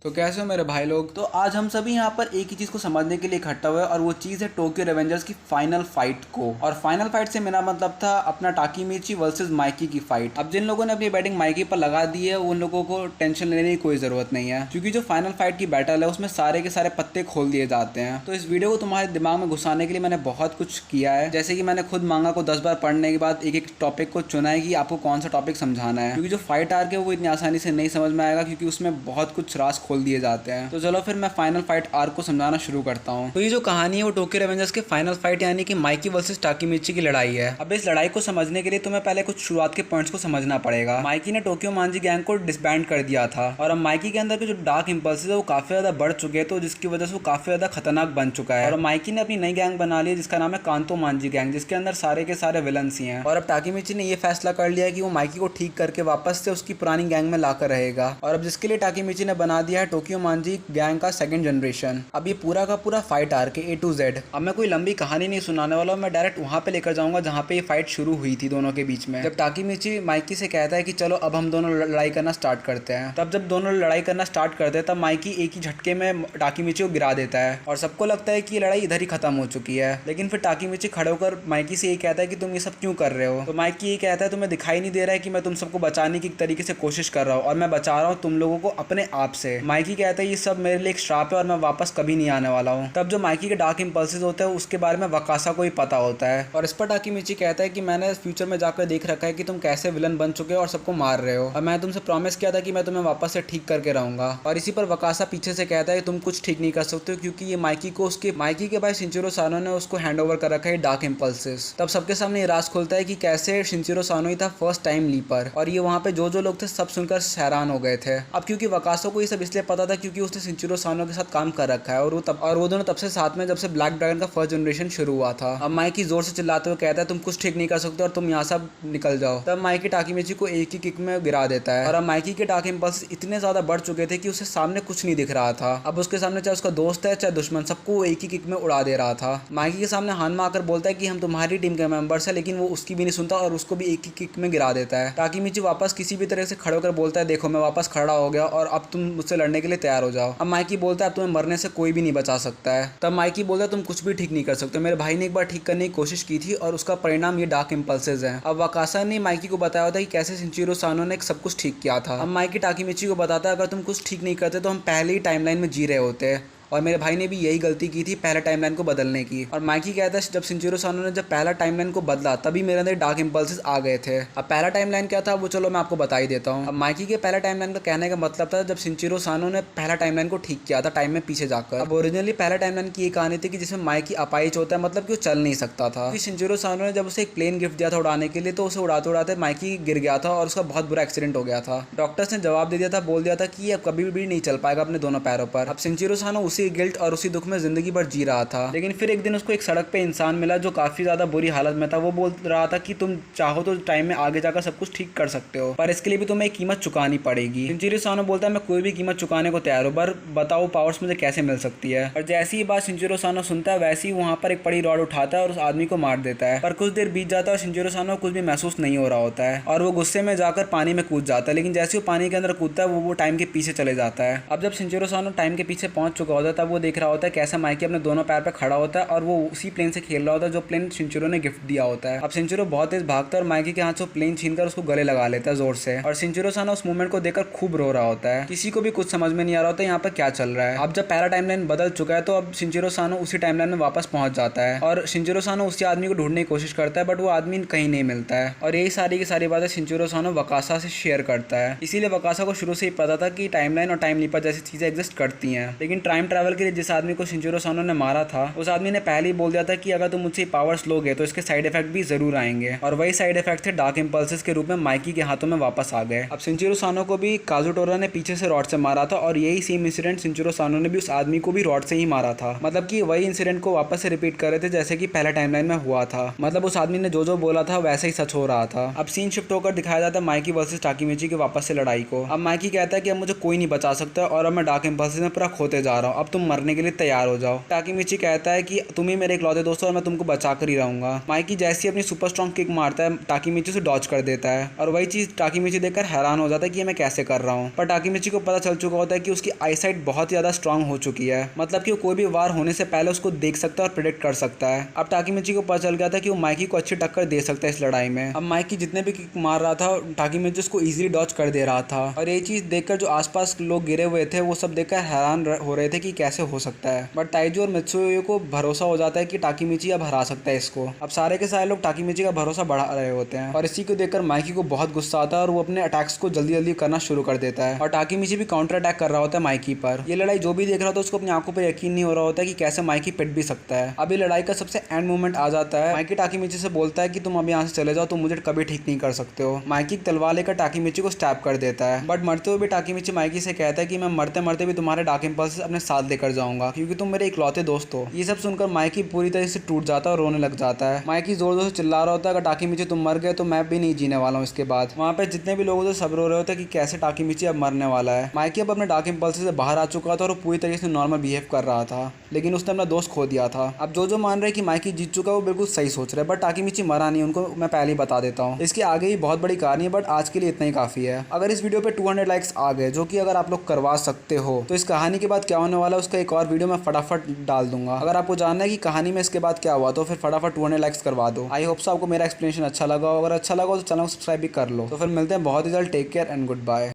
तो कैसे हो मेरे भाई लोग। तो आज हम सभी यहाँ पर एक ही चीज़ को समझने के लिए इकट्ठा हुए और वो चीज़ है टोक्यो रेवेंजर्स की फाइनल फाइट को। और फाइनल फाइट से मेरा मतलब था अपना टाकीमिची वर्सेस माइकी की फाइट। अब जिन लोगों ने अपनी बैटिंग माइकी पर लगा दी है उन लोगों को टेंशन लेने की कोई ज़रूरत नहीं है, क्योंकि जो फाइनल फाइट की बैटल है उसमें सारे के सारे पत्ते खोल दिए जाते हैं। तो इस वीडियो को तुम्हारे दिमाग में घुसाने के लिए मैंने बहुत कुछ किया है, जैसे कि मैंने खुद मांगा को 10 बार पढ़ने के बाद एक एक टॉपिक को चुना है कि आपको कौन सा टॉपिक समझाना है, क्योंकि जो फाइट आर्क है वो इतनी आसानी से नहीं समझ में आएगा, क्योंकि उसमें बहुत कुछ राज खोल दिए जाते हैं। तो चलो फिर मैं फाइनल फाइट आर्क को समझाना शुरू करता हूँ। तो ये जो कहानी है वो टोक्यो रेवेंजर्स के फाइनल फाइट यानी कि माइकी वर्सेस टाकीमिची की लड़ाई है। अब इस लड़ाई को समझने के लिए तुम्हें पहले कुछ शुरुआत के पॉइंट्स को समझना पड़ेगा। माइकी ने टोक्यो मांजी गैंग को डिसबैंड कर दिया था और अब माइकी के अंदर के जो डार्क इंपल्सेस है वो काफी ज्यादा बढ़ चुके हैं, तो जिसकी वजह से वो काफी ज्यादा खतरनाक बन चुका है। और माइकी ने अपनी नई गैंग बना ली जिसका नाम है कांतो मांजी गैंग, जिसके अंदर सारे के सारे विलन्स ही हैं। और अब टाकीमिची ने ये फैसला कर लिया कि वो माइकी को ठीक करके वापस से उसकी पुरानी गैंग में लाकर रहेगा। और अब जिसके लिए टाकीमिची ने बना दिया है टोक्यो मांजी गैंग का सेकंड जनरेशन। अब ये पूरा का पूरा फाइट आर्क है A to Z। अब मैं कोई लंबी कहानी नहीं सुनाने वाला हूँ, मैं डायरेक्ट वहाँ पे लेकर जाऊंगा जहाँ पे ये फाइट शुरू हुई थी दोनों के बीच में। जब टाकीमिची माइकी से कहता है कि चलो अब हम दोनों लड़ाई करना स्टार्ट करते हैं, तब जब दोनों लड़ाई करना स्टार्ट करते हैं तब माइकी एक ही झटके में टाकीमिची को गिरा देता है और सबको लगता है कि ये लड़ाई इधर ही खत्म हो चुकी है। लेकिन फिर टाकीमिची खड़े होकर माइकी से ये कहता है कि तुम ये सब क्यों कर रहे हो। तो माइकी ये कहता है तुम्हें दिखाई नहीं दे रहा है कि मैं तुम सबको बचाने की तरीके से कोशिश कर रहा हूँ और मैं बचा रहा हूँ तुम लोगों को अपने आप से। माइकी कहता है ये सब मेरे लिए एक श्राप है और मैं वापस कभी नहीं आने वाला हूँ। तब जो माइकी के डार्क इंपल्सेस होते हैं उसके बारे में वकासा को ही पता होता है और इस पर टाकीमिची कहता है कि मैंने फ्यूचर में जाकर देख रखा है कि तुम कैसे विलन बन चुके हो और सबको मार रहे हो और मैं तुमसे प्रॉमिस किया था कि मैं तुम्हें वापस से ठीक करके रहूंगा। और इसी पर वकासा पीछे से कहता है तुम कुछ ठीक नहीं कर सकते हो, क्योंकि ये माइकी के भाई शिनचिरो सानो ने उसको हैंड ओवर कर रखा है डार्क इंपल्सेस। तब सबके सामने ये राज खुलता है कि कैसे शिनचिरो सानो ही था फर्स्ट टाइम लीपर। और ये वहाँ पे जो लोग थे सब सुनकर हैरान हो गए थे। अब क्योंकि वकासा को ये सब इसलिए पता था क्योंकि उसने शिनचिरो सानो के साथ काम कर रखा है और वो दोनों तब से साथ में जब से ब्लैक ड्रैगन का फर्स्ट जनरेशन शुरू हुआ था। अब माइकी जोर से चिल्लाते हुए कहता है तुम कुछ ठीक नहीं कर सकते और तुम यहाँ से निकल जाओ। तब माइकी टाकीमिची को एक ही किक में गिरा देता है और अब माइकी के डार्क इंपल्स इतने ज्यादा बढ़ चुके थे कि उसे सामने कुछ नहीं दिख रहा था। अब उसके सामने चाहे उसका दोस्त है चाहे दुश्मन, सबको एक ही किक में उड़ा दे रहा था। माइकी के सामने हानमा आकर बोलता है कि हम तुम्हारी टीम के मेंबर्स है, लेकिन वो उसकी भी नहीं सुनता और उसको भी एक ही किक में गिरा देता है। टाकीमिची वापस किसी भी तरह से खड़े होकर बोलता है देखो मैं वापस खड़ा हो गया और अब तुम मुझसे लड़ने के लिए तैयार हो जाओ। अब माइकी बोलता है अब तुम्हें मरने से कोई भी नहीं बचा सकता है। तब माइकी बोलता है तुम कुछ भी ठीक नहीं कर सकते, मेरे भाई ने एक बार ठीक करने की कोशिश की थी और उसका परिणाम ये डार्क इंपल्सेस है। अब वकासा ने माइकी को बताया था कि कैसे शिनचिरो सानो ने सब कुछ ठीक किया था। अब माइकी टाकीमिची को बताता है अगर तुम कुछ ठीक नहीं करते तो हम पहले ही टाइमलाइन में जी रहे होते और मेरे भाई ने भी यही गलती की थी पहला टाइमलाइन को बदलने की। और माइकी कहता है जब शिनचिरो सानो ने जब पहला टाइमलाइन को बदला तभी मेरे अंदर डार्क इंपल्सेस आ गए थे। अब पहला टाइमलाइन क्या था वो चलो मैं आपको बता ही देता हूँ। अब माइकी के पहला टाइमलाइन का कहने का मतलब था जब शिनचिरो सानो ने पहला टाइमलाइन को ठीक किया था टाइम में पीछे जाकर। अब ओरिजिनली पहला टाइमलाइन की ये कहानी थी कि जिसमें माइकी अपाहिज होता है, मतलब कि वो चल नहीं सकता था। शिनचिरो सानो ने जब उसे एक प्लेन गिफ्ट दिया था उड़ाने के लिए तो उसे उड़ाते उड़ाते माइकी गिर गया था और उसका बहुत बुरा एक्सीडेंट हो गया था। डॉक्टर्स ने जवाब दे दिया था, बोल दिया था कि अब कभी भी नहीं चल पाएगा अपने दोनों पैरों पर। अब शिनचिरो सानो उसी गिल्ट और उसी दुख में जिंदगी भर जी रहा था। लेकिन फिर एक दिन उसको एक सड़क पे इंसान मिला जो काफी ज्यादा बुरी हालत में था। वो बोल रहा था कि तुम चाहो तो टाइम में आगे जाकर सब कुछ ठीक कर सकते हो, पर इसके लिए भी तुम्हें एक कीमत चुकानी पड़ेगी। शिनचिरो सानो बोलता है मैं कोई भी कीमत चुकाने को तैयार हूँ, पर बताओ पावर्स मुझे कैसे मिल सकती है। और जैसी ही बात शिनचिरो सानो सुनता है वैसे ही वहाँ पर एक बड़ी रॉड उठाता है और उस आदमी को मार देता है। पर कुछ देर बीत जाता है और शिनचिरो सानो कुछ भी महसूस नहीं हो रहा होता है और वो गुस्से में जाकर पानी में कूद जाता है। लेकिन जैसे वो पानी के अंदर कूदता है वो टाइम के पीछे चले जाता है। अब जब शिनचिरो सानो टाइम के पीछे पहुंच चुका होता है तब वो देख रहा होता है कैसे माइकी अपने दोनों पैर पे खड़ा होता है और वो उसी प्लेन से खेल रहा होता है जो प्लेन शिनचिरो ने गिफ्ट दिया होता है। अब शिनचिरो बहुत तेज भागता है और माइकी के हाथ से प्लेन छीनकर उसको गले लगा लेता है जोर से। और शिनचिरो सानो उस मूवमेंट को देखकर खूब रो रहा होता है। किसी को भी कुछ समझ में नहीं आ रहा होता यहाँ पर क्या चल रहा है। अब जब पहला टाइमलाइन बदल चुका है तो अब शिनचिरो सानो उसी टाइमलाइन में वापस पहुंच जाता है और शिनचिरो सानो उसी आदमी को ढूंढने की कोशिश करता है, बट वो आदमी कहीं नहीं मिलता है। और यही सारी की सारी बातें शिनचिरो सानो वकासा से शेयर करता है। इसीलिए वकासा को शुरू से ही पता था कि टाइमलाइन और टाइम लीपर जैसी चीजें एग्जिस्ट करती हैं। लेकिन टाइम ट्रैवल के लिए जिस आदमी को शिनचिरो सानो ने मारा था उस आदमी ने पहले ही बोल दिया था कि अगर तुम मुझसे पावर्स लोगे तो इसके साइड इफेक्ट भी जरूर आएंगे। और वही साइड इफेक्ट थे डार्क इंपल्सेस के रूप में माइकी के हाथों में वापस आ गए। अब शिनचिरो सानो को भी काजुटोरा ने पीछे से रॉड से मारा था और यही सेम इंसिडेंट शिनचिरो सानो ने भी उस आदमी को भी रॉड से ही मारा था। मतलब कि वही इंसिडेंट को वापस से रिपीट कर रहे थे जैसे कि पहला टाइमलाइन में हुआ था। मतलब उस आदमी ने जो बोला था वैसे ही सच हो रहा था। अब सीन शिफ्ट होकर दिखाया जाता है माइकी वर्सेस टाकीमिची की वापस से लड़ाई को। अब माइकी कहता है कि अब मुझे कोई नहीं बचा सकता और अब मैं डार्क इंपल्सेस में पूरा खोते जा रहा हूँ। अब तुम मरने के लिए तैयार हो जाओ। टाकीमिची कहता है कि तुम ही मेरे इकलौते दोस्त हो और मैं तुमको बचा कर ही रहूंगा। माइकी जैसे ही अपनी सुपर स्ट्रॉन्ग किक मारता है टाकीमिची उसे डॉज कर देता है और वही चीज टाकीमिची देखकर हैरान हो जाता है कि ये मैं कैसे कर रहा हूँ। पर टाकीमिची को पता चल चुका होता है कि उसकी आईसाइट बहुत ज्यादा स्ट्रांग हो चुकी है, मतलब कि वो कोई भी वार होने से पहले उसको देख सकता है और प्रेडिक्ट कर सकता है। अब टाकीमिची को पता चल गया था कि वो माइकी को अच्छी टक्कर दे सकता है इस लड़ाई में। अब माइकी जितने भी किक मार रहा था टाकीमिची उसको इजीली डॉज कर दे रहा था और ये चीज देखकर जो आसपास लोग गिरे हुए थे वो सब देखकर हैरान हो रहे थे कि कैसे हो सकता है। बट ताइजू और मित्सुयो को भरोसा हो जाता है कि टाकीमिची अब हरा सकता है इसको। अब सारे के सारे लोग टाकीमिची का भरोसा बढ़ा रहे होते हैं और इसी को देखकर माइकी को बहुत गुस्सा आता है और वो अपने अटैक्स को जल्दी जल्दी करना शुरू कर देता है और टाकीमिची भी काउंटर अटैक कर रहा होता है माइकी पर। ये लड़ाई जो भी देख रहा था उसको अपनी आंखों पर यकीन नहीं हो रहा होता है कि कैसे माइकी पिट भी सकता है। अभी लड़ाई का सबसे एंड मोमेंट आ जाता है। माइकी टाकीमिची से बोलता है कि तुम अब यहाँ से चले जाओ, तुम मुझे कभी ठीक नहीं कर सकते हो। माइकी तलवार लेकर टाकीमिची को स्टैब कर देता है बट मरते हुए भी टाकीमिची माइकी से कहता है कि मैं मरते मरते भी तुम्हारे डार्क इंपल्स अपने साथ लेकर जाऊंगा क्योंकि तुम मेरे इकलौते दोस्त हो। ये सब सुनकर माइकी पूरी तरह से टूट जाता है और रोने लग जाता है। माइकी जोर जोर से चिल्ला रहा होता है अगर टाकीमिची तुम मर गए तो मैं भी नहीं जीने वाला हूँ इसके बाद। वहाँ पे जितने भी लोग थे सब रो रहे होते हैं कि कैसे टाकीमिची अब मरने वाला है। माइकी अब अपने डार्क इंपल्स से बाहर आ चुका था और वो पूरी तरीके से नॉर्मल बिहेव कर रहा था, लेकिन उसने अपना दोस्त खो दिया था। अब जो मान रहे कि माइकी जीत चुका है वो बिल्कुल सही सोच रहे हैं, बट टाकीमिची मरा नहीं, उनको मैं पहले ही बता देता हूँ। इसके आगे ही बहुत बड़ी कहानी है बट आज के लिए इतना ही काफी है। अगर इस वीडियो पे 200 लाइक्स आ गए, जो कि अगर आप लोग करवा सकते हो, तो इस कहानी के बाद क्या होने वाला है उसका एक और वीडियो मैं फटाफट डाल दूंगा। अगर आपको जानना है कि कहानी में इसके बाद क्या हुआ तो फिर फटाफट 200 लाइक्स करवा दो। आई होप सो आपको मेरा एक्सप्लेनेशन अच्छा लगा हो। अगर अच्छा लगा हो तो चैनल को सब्सक्राइब भी कर लो। तो फिर मिलते हैं बहुत ही जल्द। Take care and good bye.